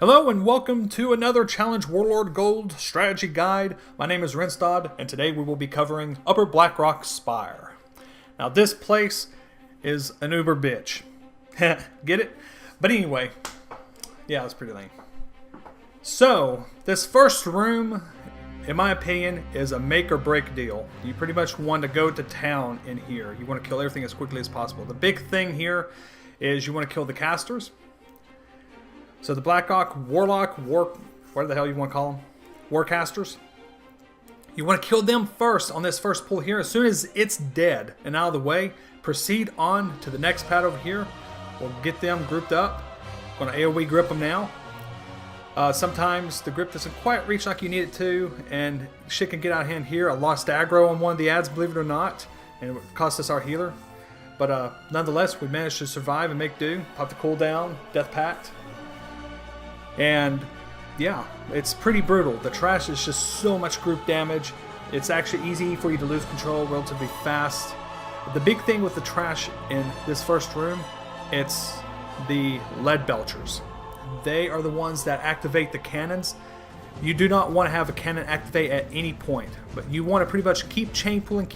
Hello and welcome to another Challenge Warlord Gold strategy guide. My name is Renstaud and today we will be covering Upper Blackrock Spire. Now this place is an uber bitch. Get it? But anyway, yeah, it's pretty lame. So, this first room, in my opinion, is a make or break deal. You pretty much want to go to town in here. You want to kill everything as quickly as possible. The big thing here is you want to kill the casters. So the Blackrock, Warlock, whatever the hell you want to call them, Warcasters. You want to kill them first on this first pull here. As soon as it's dead and out of the way, proceed on to the next pad over here. We'll get them grouped up. Going to AoE grip them now. Sometimes the grip doesn't quite reach like you need it to, and shit can get out of hand here. I lost aggro on one of the ads, believe it or not, and it cost us our healer. But nonetheless, we managed to survive and make do. Pop the cooldown, Death Pact. And yeah, it's pretty brutal. The trash is just so much group damage. It's actually easy for you to lose control relatively fast. The big thing with the trash in this first room, it's the lead belchers. They are the ones that activate the cannons. You do not want to have a cannon activate at any point, but you want to pretty much keep chain pulling,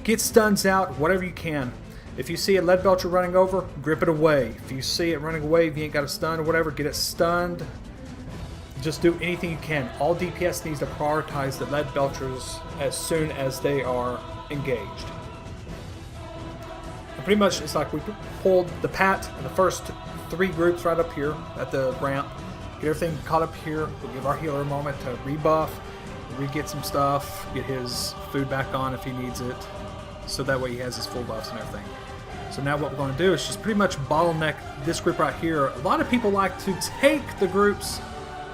get stuns out, whatever you can. If you see a lead belcher running over, grip it away. If you see it running away, if you ain't got a stun or whatever, get it stunned. Just do anything you can. All DPS needs to prioritize the lead belchers as soon as they are engaged. And pretty much it's like we pulled the pat in the first three groups right up here at the ramp. Get everything caught up here. We'll give our healer a moment to rebuff, re-get some stuff, get his food back on if he needs it. So that way he has his full buffs and everything. So now what we're going to do is just pretty much bottleneck this group right here. A lot of people like to take the groups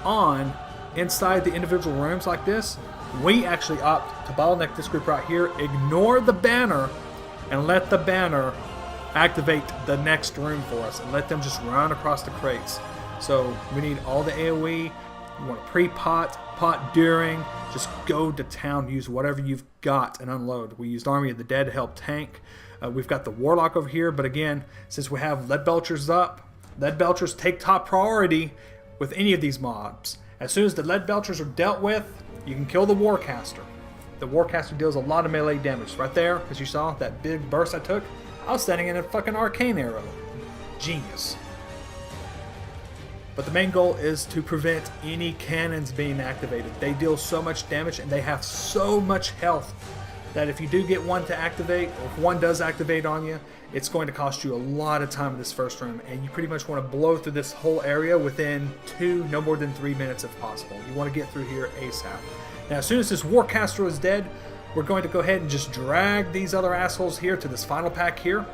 on inside the individual rooms like this. We actually opt to bottleneck this group right here, ignore the banner, and let the banner activate the next room for us, and let them just run across the crates. So we need all the AoE. You want to pre-pot, pot during, just go to town, use whatever you've got and unload. We used Army of the Dead to help tank. We've got the Warlock over here, but again, since we have lead belchers up, lead belchers take top priority with any of these mobs. As soon as the lead belchers are dealt with, you can kill the Warcaster. The Warcaster deals a lot of melee damage. Right there, as you saw, that big burst I took, I was standing in a fucking arcane arrow. Genius. But the main goal is to prevent any cannons being activated. They deal so much damage and they have so much health that if you do get one to activate, or if one does activate on you, it's going to cost you a lot of time in this first room, and you pretty much want to blow through this whole area within no more than 3 minutes if possible. You want to get through here ASAP. Now as soon as this Warcaster is dead, we're going to go ahead and just drag these other assholes here to this final pack here.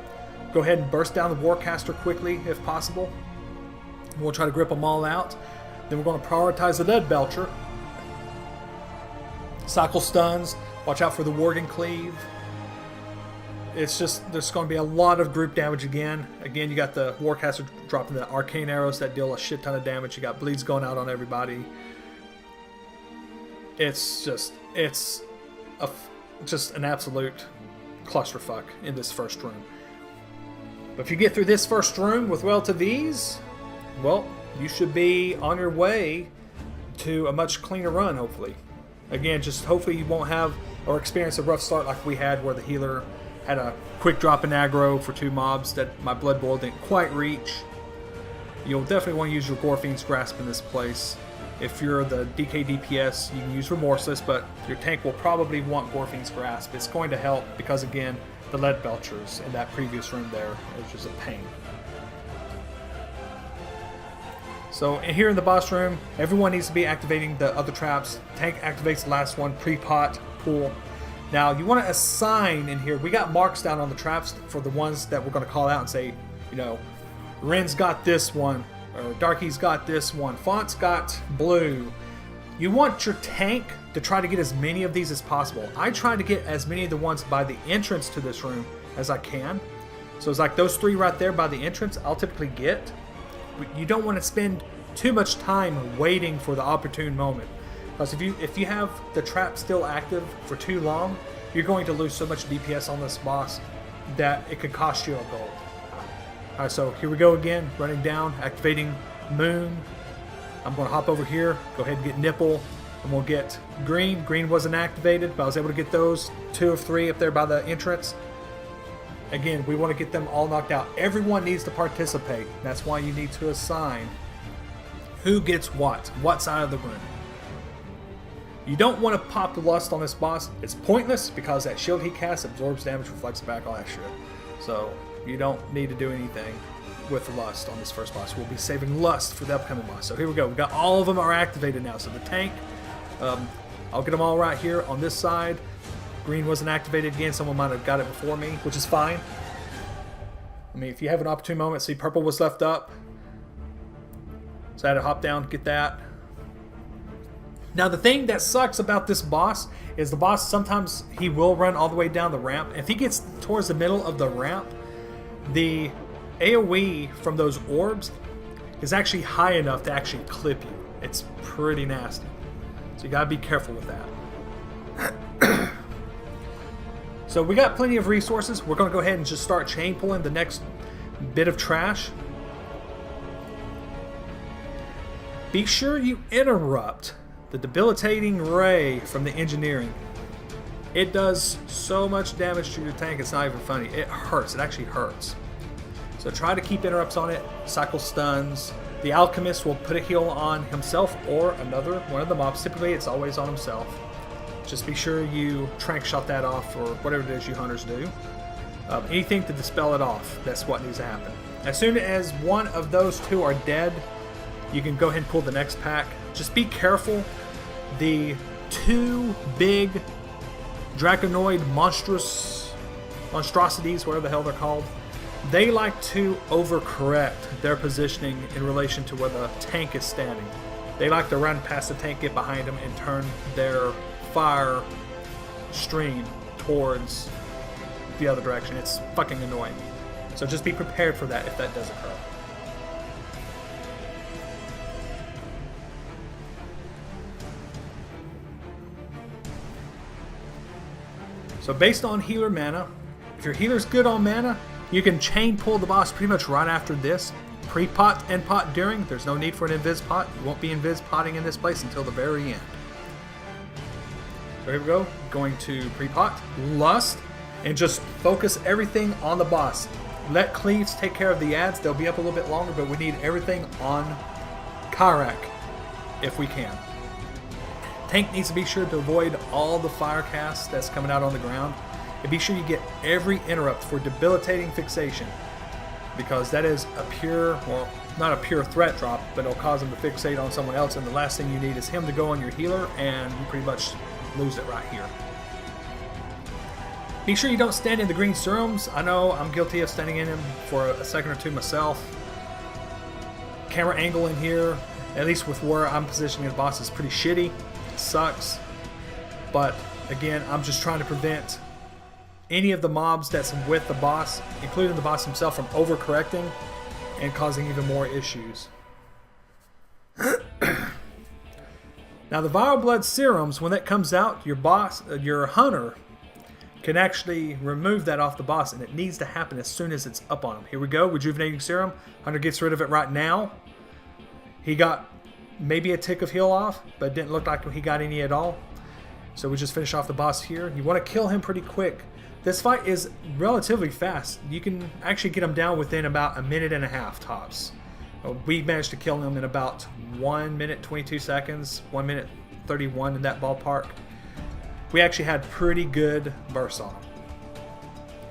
Go ahead and burst down the Warcaster quickly if possible. We'll try to grip them all out. Then we're going to prioritize the lead belcher. Cycle stuns. Watch out for the Worgen Cleave. It's just, there's going to be a lot of group damage again. Again, you got the Warcaster dropping the arcane arrows that deal a shit ton of damage. You got bleeds going out on everybody. It's just an absolute clusterfuck in this first room. But if you get through this first room with relative ease, well, you should be on your way to a much cleaner run, hopefully. Again, just hopefully you won't have or experience a rough start like we had, where the healer had a quick drop in aggro for 2 mobs that my Blood Boil didn't quite reach. You'll definitely want to use your Gorfiend's Grasp in this place. If you're the DK DPS, you can use Remorseless, but your tank will probably want Gorfiend's Grasp. It's going to help because, again, the lead belchers in that previous room there is just a pain. So here in the boss room, everyone needs to be activating the other traps. Tank activates the last one, pre-pot, pull. Now you want to assign in here, we got marks down on the traps for the ones that we're going to call out and say, you know, Ren's got this one, or Darky's got this one, Font's got blue. You want your tank to try to get as many of these as possible. I try to get as many of the ones by the entrance to this room as I can. So it's like those 3 right there by the entrance, I'll typically get. You don't want to spend too much time waiting for the opportune moment, because if you have the trap still active for too long, you're going to lose so much DPS on this boss that it could cost you a gold. Alright, so here we go again, running down, activating Moon. I'm going to hop over here, go ahead and get Nipple, and we'll get Green. Green wasn't activated, but I was able to get those 2 of 3 up there by the entrance. Again, we want to get them all knocked out. Everyone needs to participate. That's why you need to assign who gets what side of the room. You don't want to pop the Lust on this boss. It's pointless because that shield he casts absorbs damage, reflects it back, all that shit. So you don't need to do anything with Lust on this first boss. We'll be saving Lust for the upcoming boss. So here we go. We got all of them are activated now. So the tank, I'll get them all right here on this side. Green wasn't activated again. Someone might have got it before me, which is fine. I mean, if you have an opportune moment, see purple was left up. So I had to hop down to get that. Now the thing that sucks about this boss is the boss, sometimes he will run all the way down the ramp. If he gets towards the middle of the ramp, the AoE from those orbs is actually high enough to actually clip you. It's pretty nasty. So you gotta be careful with that. So we got plenty of resources. We're gonna go ahead and just start chain pulling the next bit of trash. Be sure you interrupt the debilitating ray from the engineering. It does so much damage to your tank, it's not even funny. It hurts, it actually hurts. So try to keep interrupts on it, cycle stuns. The alchemist will put a heal on himself or another one of the mobs. Typically it's always on himself. Just be sure you trank shot that off, or whatever it is you hunters do. Anything to dispel it off, that's what needs to happen. As soon as one of those 2 are dead, you can go ahead and pull the next pack. Just be careful. The 2 big Draconoid monstrosities, whatever the hell they're called, they like to overcorrect their positioning in relation to where the tank is standing. They like to run past the tank, get behind them, and turn their fire stream towards the other direction. It's fucking annoying. So just be prepared for that if that does occur. So based on healer mana, if your healer's good on mana, you can chain pull the boss pretty much right after this. Pre-pot and pot during, there's no need for an invis pot. You won't be invis potting in this place until the very end. So here we go, going to pre-pot, Lust, and just focus everything on the boss. Let Cleaves take care of the ads, they'll be up a little bit longer, but we need everything on Kyrak if we can. Tank needs to be sure to avoid all the fire casts that's coming out on the ground. And be sure you get every interrupt for debilitating fixation, because that is a pure, well, not a pure threat drop, but it'll cause him to fixate on someone else, and the last thing you need is him to go on your healer, and you pretty much lose it right here. Be sure you don't stand in the green serums. I know I'm guilty of standing in them for a second or 2 myself. Camera angle in here, at least with where I'm positioning the boss, is pretty shitty. It sucks. But again, I'm just trying to prevent any of the mobs that's with the boss, including the boss himself, from overcorrecting and causing even more issues. Now the Viral Blood Serums, when that comes out, your hunter can actually remove that off the boss, and it needs to happen as soon as it's up on him. Here we go, Rejuvenating Serum. Hunter gets rid of it right now. He got maybe a tick of heal off, but it didn't look like he got any at all. So we just finish off the boss here. You want to kill him pretty quick. This fight is relatively fast. You can actually get him down within about 1.5 minutes tops. We managed to kill him in about 1 minute 22 seconds, 1 minute 31 in that ballpark. We actually had pretty good bursts on him.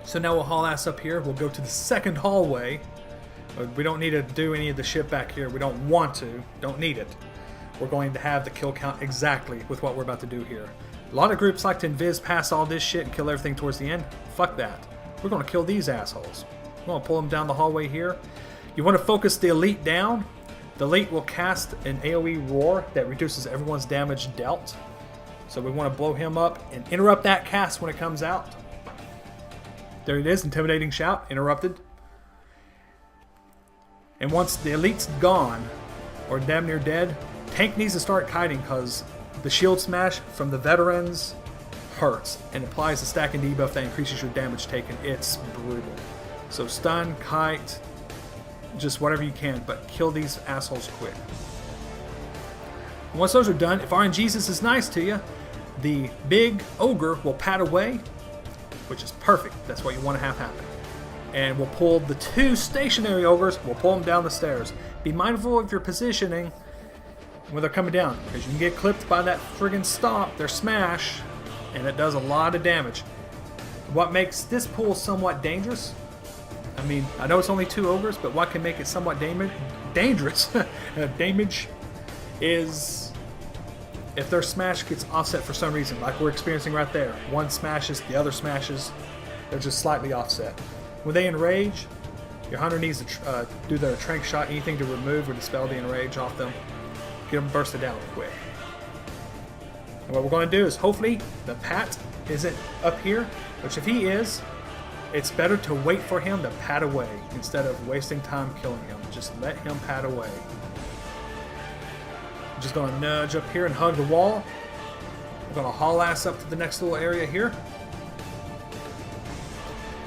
So now we'll haul ass up here. We'll go to the second hallway. We don't need to do any of the shit back here. We don't want to. Don't need it. We're going to have the kill count exactly with what we're about to do here. A lot of groups like to invis past all this shit and kill everything towards the end. Fuck that. We're going to kill these assholes. We're going to pull them down the hallway here. You want to focus the elite down. The elite will cast an AoE roar that reduces everyone's damage dealt. So we want to blow him up and interrupt that cast when it comes out. There it is, Intimidating Shout, interrupted. And once the elite's gone, or damn near dead, tank needs to start kiting, because the shield smash from the veterans hurts and applies a stack and debuff that increases your damage taken. It's brutal. So stun, kite, just whatever you can, but kill these assholes quick. Once those are done, if RNGesus is nice to you, the big ogre will pat away, which is perfect. That's what you want to have happen. And we'll pull the 2 stationary ogres, we'll pull them down the stairs. Be mindful of your positioning when they're coming down, because you can get clipped by that friggin' stomp, their smash, and it does a lot of damage. What makes this pool somewhat dangerous, I mean, I know it's only 2 ogres, but what can make it somewhat dangerous damage is if their smash gets offset for some reason, like we're experiencing right there. One smashes, the other smashes, they're just slightly offset. When they enrage, your hunter needs to do their trank shot, anything to remove or dispel the enrage off them. Get them bursted down quick. And what we're going to do is hopefully the pat isn't up here, which if he is, it's better to wait for him to pat away instead of wasting time killing him. Just let him pat away. I'm just going to nudge up here and hug the wall. We're going to haul ass up to the next little area here.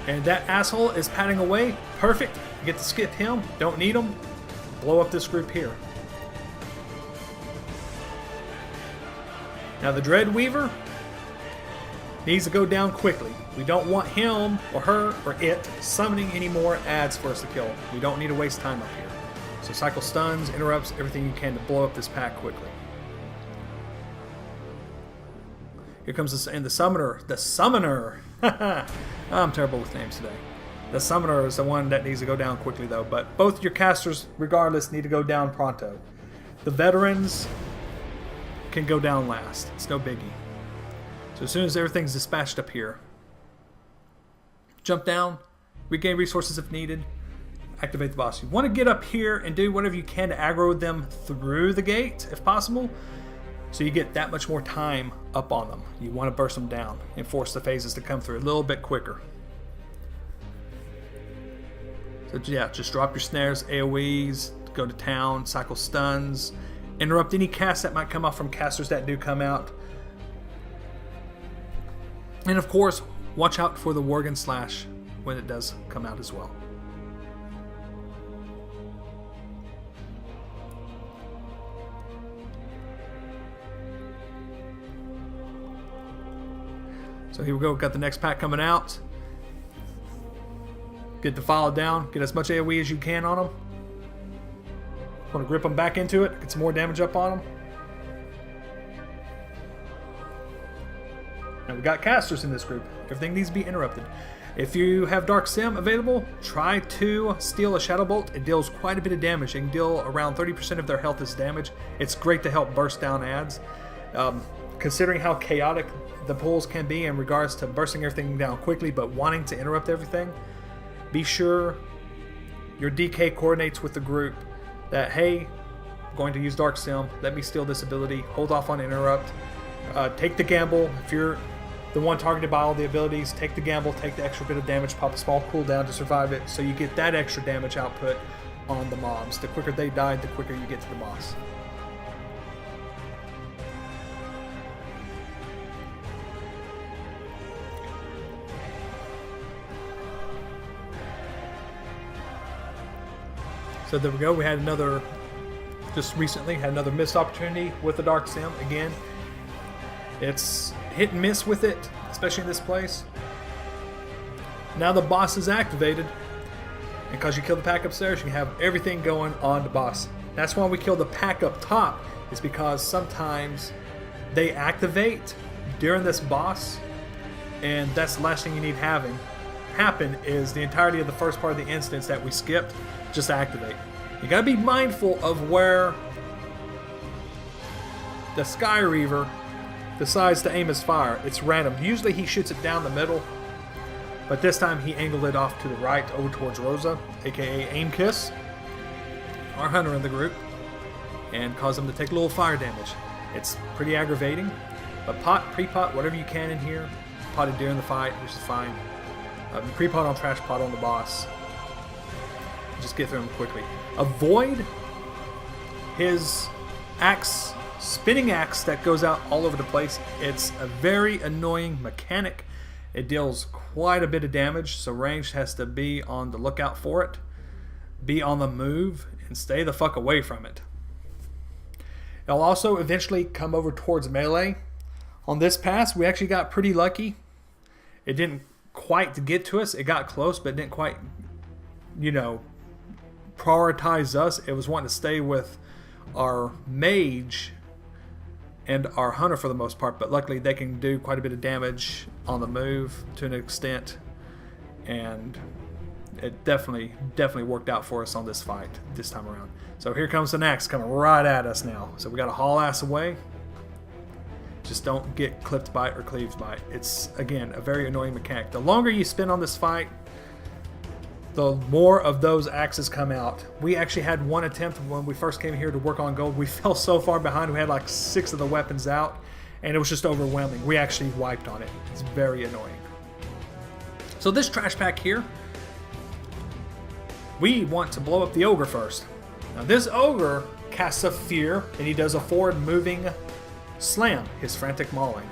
And that asshole is patting away. Perfect. You get to skip him. Don't need him. Blow up this group here. Now the Dreadweaver needs to go down quickly. We don't want him or her or it summoning any more adds for us to kill. We don't need to waste time up here. So cycle stuns, interrupts, everything you can to blow up this pack quickly. Here comes this, and the Summoner. The Summoner! I'm terrible with names today. The Summoner is the one that needs to go down quickly though, but both your casters, regardless, need to go down pronto. The Veterans can go down last. It's no biggie. So as soon as everything's dispatched up here, jump down, regain resources if needed, activate the boss. You want to get up here and do whatever you can to aggro them through the gate, if possible, so you get that much more time up on them. You want to burst them down and force the phases to come through a little bit quicker. So yeah, just drop your snares, AoEs, go to town, cycle stuns, interrupt any casts that might come off from casters that do come out. And of course, watch out for the Worgen Slash when it does come out as well. So here we go, got the next pack coming out. Get the file down, get as much AoE as you can on them. Want to grip them back into it, get some more damage up on them. And we got casters in this group. Everything needs to be interrupted. If you have Dark Sim available, try to steal a Shadow Bolt. It deals quite a bit of damage. It can deal around 30% of their health as damage. It's great to help burst down adds. Considering how chaotic the pulls can be in regards to bursting everything down quickly but wanting to interrupt everything, be sure your DK coordinates with the group that, hey, I'm going to use Dark Sim, let me steal this ability, hold off on interrupt, take the gamble. If you're the one targeted by all the abilities, take the gamble, take the extra bit of damage, pop a small cooldown to survive it, so you get that extra damage output on the mobs. The quicker they die, the quicker you get to the boss. So there we go, we had another, just recently, had another missed opportunity with the Dark Sim. Again, it's hit and miss with it, especially in this place. Now the boss is activated, and because you kill the pack upstairs, you can have everything going on the boss. That's why we kill the pack up top, is because sometimes they activate during this boss, and that's the last thing you need happen is the entirety of the first part of the instance that we skipped just activate. You gotta be mindful of where the Sky Reaver decides to aim his fire. It's random. Usually he shoots it down the middle, but this time he angled it off to the right over towards Rosa, aka Aim Kiss, our hunter in the group, and cause him to take a little fire damage. It's pretty aggravating, but pot, pre-pot, whatever you can in here. Potted during the fight, which is fine. Pre-pot on trash pot on the boss. Just get through him quickly. Avoid his axe, spinning axe that goes out all over the place. It's a very annoying mechanic. It deals quite a bit of damage, so ranged has to be on the lookout for it. be on the move and stay the fuck away from it. It'll also eventually come over towards melee. On this pass, we actually got pretty lucky. It didn't quite get to us. It got close, but it didn't quite, prioritize us. It was wanting to stay with our mage and our hunter for the most part, but luckily they can do quite a bit of damage on the move to an extent, and it definitely worked out for us on this fight this time around. So here comes the axe coming right at us now. So we got to haul ass away. Just don't get clipped by it or cleaved by it. It's, again, a very annoying mechanic. The longer you spend on this fight, the more of those axes come out. We actually had one attempt when we first came here to work on gold. We fell so far behind, we had like 6 of the weapons out, and it was just overwhelming. We actually wiped on it. It's very annoying. So this trash pack here, we want to blow up the ogre first. Now this ogre casts a fear, and he does a forward moving slam, his frantic mauling.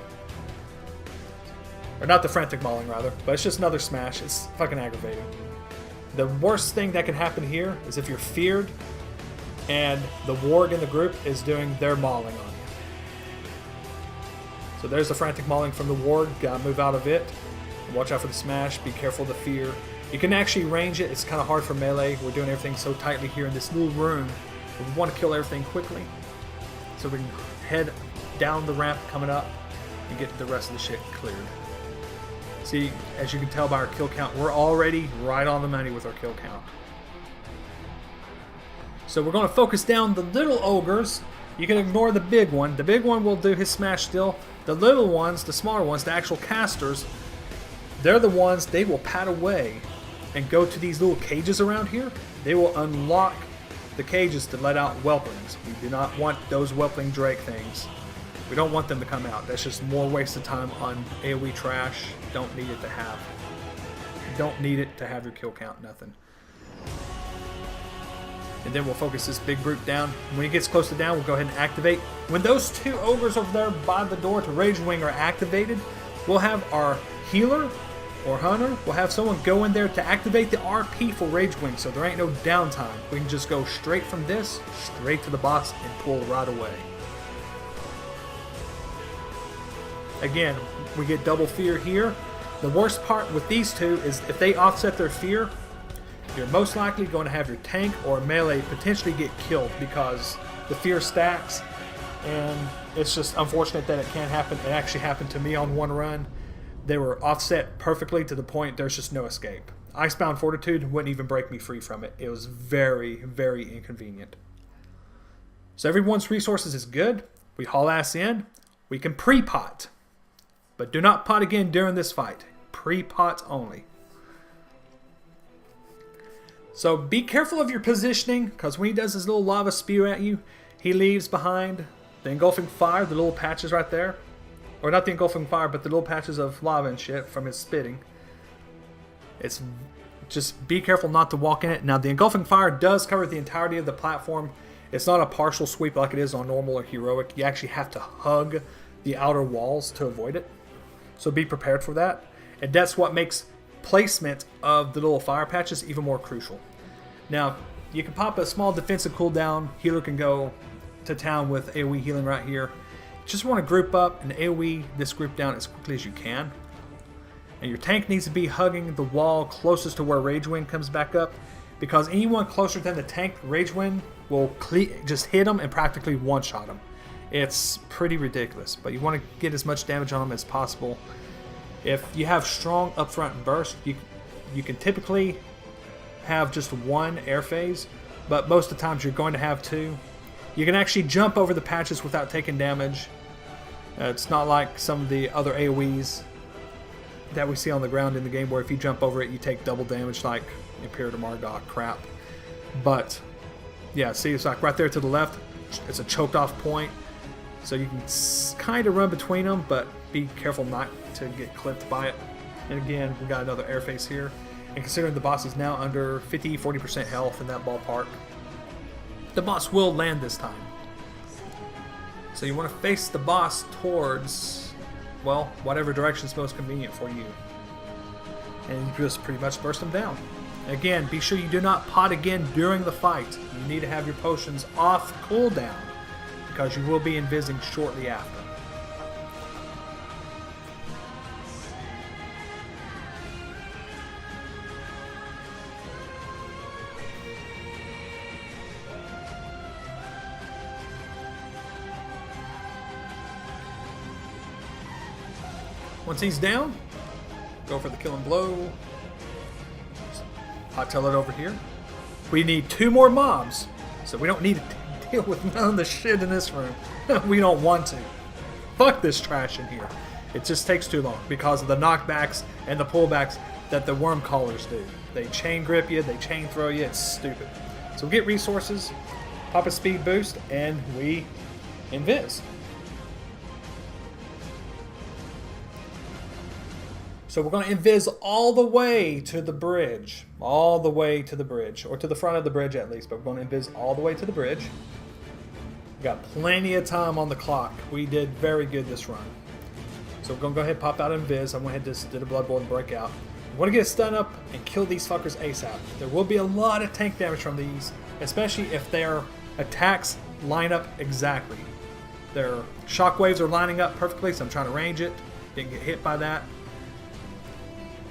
Or not the frantic mauling, rather, but it's just another smash. It's fucking aggravating. The worst thing that can happen here is if you're feared and the warg in the group is doing their mauling on you. So there's the frantic mauling from the warg. Gotta move out of it. Watch out for the smash. Be careful of the fear. You can actually range it. It's kind of hard for melee. We're doing everything so tightly here in this little room. We want to kill everything quickly so we can head down the ramp coming up and get the rest of the shit cleared. See, as you can tell by our kill count, we're already right on the money with our kill count. So we're going to focus down the little ogres. You can ignore the big one. The big one will do his smash still. The little ones, the smaller ones, the actual casters, they're the ones, they will pat away and go to these little cages around here. They will unlock the cages to let out whelplings. We do not want those whelpling drake things. We don't want them to come out. That's just more waste of time on AoE trash. Don't need it to have. You don't need it to have your kill count, nothing. And then we'll focus this big brute down. When he gets close to down, we'll go ahead and activate. When those 2 ogres over there by the door to Rage Wing are activated, we'll have our healer or hunter, we'll have someone go in there to activate the RP for Rage Wing, so there ain't no downtime. We can just go straight from this, straight to the boss, and pull right away. Again, we get double fear here. The worst part with these 2 is if they offset their fear, you're most likely going to have your tank or melee potentially get killed because the fear stacks, and it's just unfortunate that it can't happen. It actually happened to me on one run. They were offset perfectly to the point there's just no escape. Icebound Fortitude wouldn't even break me free from it. It was very, very inconvenient. So everyone's resources is good. We haul ass in. We can pre-pot. But do not pot again during this fight. Pre-pot only. So be careful of your positioning, because when he does his little lava spew at you, he leaves behind the engulfing fire, the little patches right there. Or not the engulfing fire, but the little patches of lava and shit from his spitting. It's just be careful not to walk in it. Now the engulfing fire does cover the entirety of the platform. It's not a partial sweep like it is on normal or heroic. You actually have to hug the outer walls to avoid it. So be prepared for that. And that's what makes placement of the little fire patches even more crucial. Now, you can pop a small defensive cooldown. Healer can go to town with AoE healing right here. Just want to group up and AoE this group down as quickly as you can. And your tank needs to be hugging the wall closest to where Rage Wind comes back up, because anyone closer than the tank, Rage Wind will just hit them and practically one-shot them. It's pretty ridiculous, but you want to get as much damage on them as possible. If you have strong upfront burst, you can typically have just one air phase, but most of the times you're going to have 2. You can actually jump over the patches without taking damage. It's not like some of the other AoEs that we see on the ground in the game, where if you jump over it, you take double damage like Imperator Margok crap. But yeah, see, it's like right there to the left. It's a choked off point, so you can kind of run between them, but be careful not to get clipped by it. And again, we got another air face here. And considering the boss is now under 50-40% health in that ballpark, the boss will land this time. So you want to face the boss towards, well, whatever direction is most convenient for you. And you just pretty much burst him down. Again, be sure you do not pot again during the fight. You need to have your potions off cooldown because you will be invising shortly after. Once he's down, go for the killing blow. Hot tail it over here. We need 2 more mobs, so we don't need to deal with none of the shit in this room. We don't want to. Fuck this trash in here. It just takes too long because of the knockbacks and the pullbacks that the worm callers do. They chain grip you, they chain throw you, it's stupid. So we get resources, pop a speed boost, and we invis. So we're going to invis all the way to the bridge. All the way to the bridge. Or to the front of the bridge at least. But we're going to invis all the way to the bridge. We got plenty of time on the clock. We did very good this run. So we're going to go ahead and pop out and invis. I went ahead and just did a blood boil and break out. We want to get a stun up and kill these fuckers ASAP. There will be a lot of tank damage from these. Especially if their attacks line up exactly. Their shockwaves are lining up perfectly. So I'm trying to range it. Didn't get hit by that.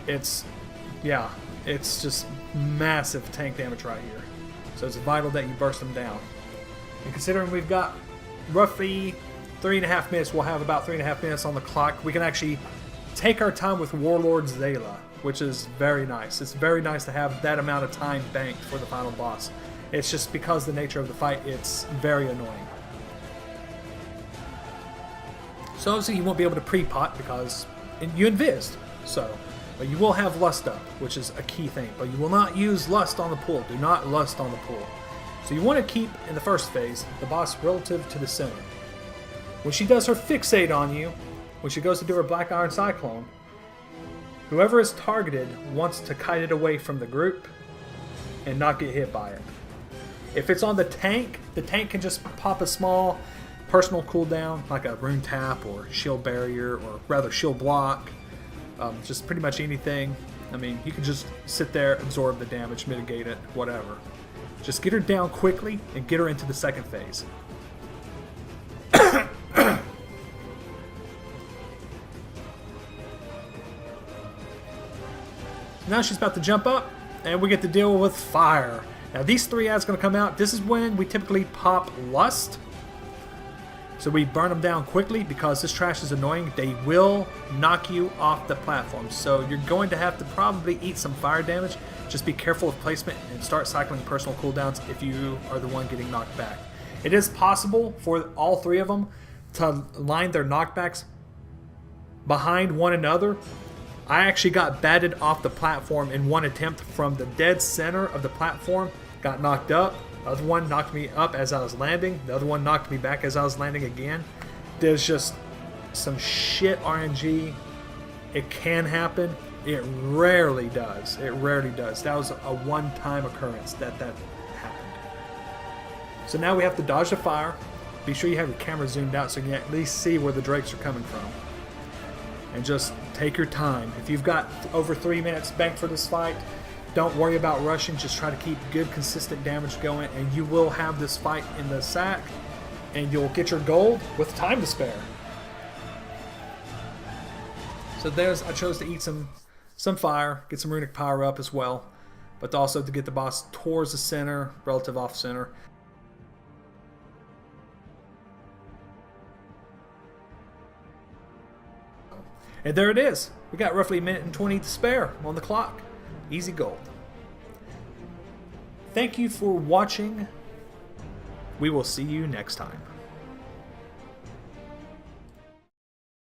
It's just massive tank damage right here. So it's vital that you burst them down. And considering we've got roughly 3.5 minutes, we'll have about 3.5 minutes on the clock. We can actually take our time with Warlord Zayla, which is very nice. It's very nice to have that amount of time banked for the final boss. It's just because of the nature of the fight, it's very annoying. So obviously you won't be able to pre-pot because you invised. But you will have lust up, which is a key thing. But you will not use lust on the pull. Do not lust on the pull. So you want to keep, in the first phase, the boss relative to the center. When she does her fixate on you, when she goes to do her Black Iron Cyclone, whoever is targeted wants to kite it away from the group and not get hit by it. If it's on the tank can just pop a small personal cooldown, like a rune tap or shield barrier, or rather shield block. Just pretty much anything. I mean, you can just sit there, absorb the damage, mitigate it, whatever. Just get her down quickly and get her into the second phase. Now she's about to jump up, and we get to deal with fire. Now these 3 ads going to come out. This is when we typically pop lust. So we burn them down quickly because this trash is annoying. They will knock you off the platform. So you're going to have to probably eat some fire damage. Just be careful of placement and start cycling personal cooldowns if you are the one getting knocked back. It is possible for all 3 of them to line their knockbacks behind one another. I actually got batted off the platform in one attempt from the dead center of the platform. Got knocked up. The other one knocked me up as I was landing. The other one knocked me back as I was landing again. There's just some shit RNG. It can happen. It rarely does. It rarely does. That was a one-time occurrence that happened. So now we have to dodge the fire. Be sure you have your camera zoomed out so you can at least see where the drakes are coming from. And just take your time. If you've got over 3 minutes banked for this fight, don't worry about rushing. Just try to keep good, consistent damage going, and you will have this fight in the sack, and you'll get your gold with time to spare. So I chose to eat some fire, get some runic power up as well, but also to get the boss towards the center, relative off center. And there it is. We got roughly 1 minute and 20 to spare on the clock. Easy gold. Thank you for watching. We will see you next time.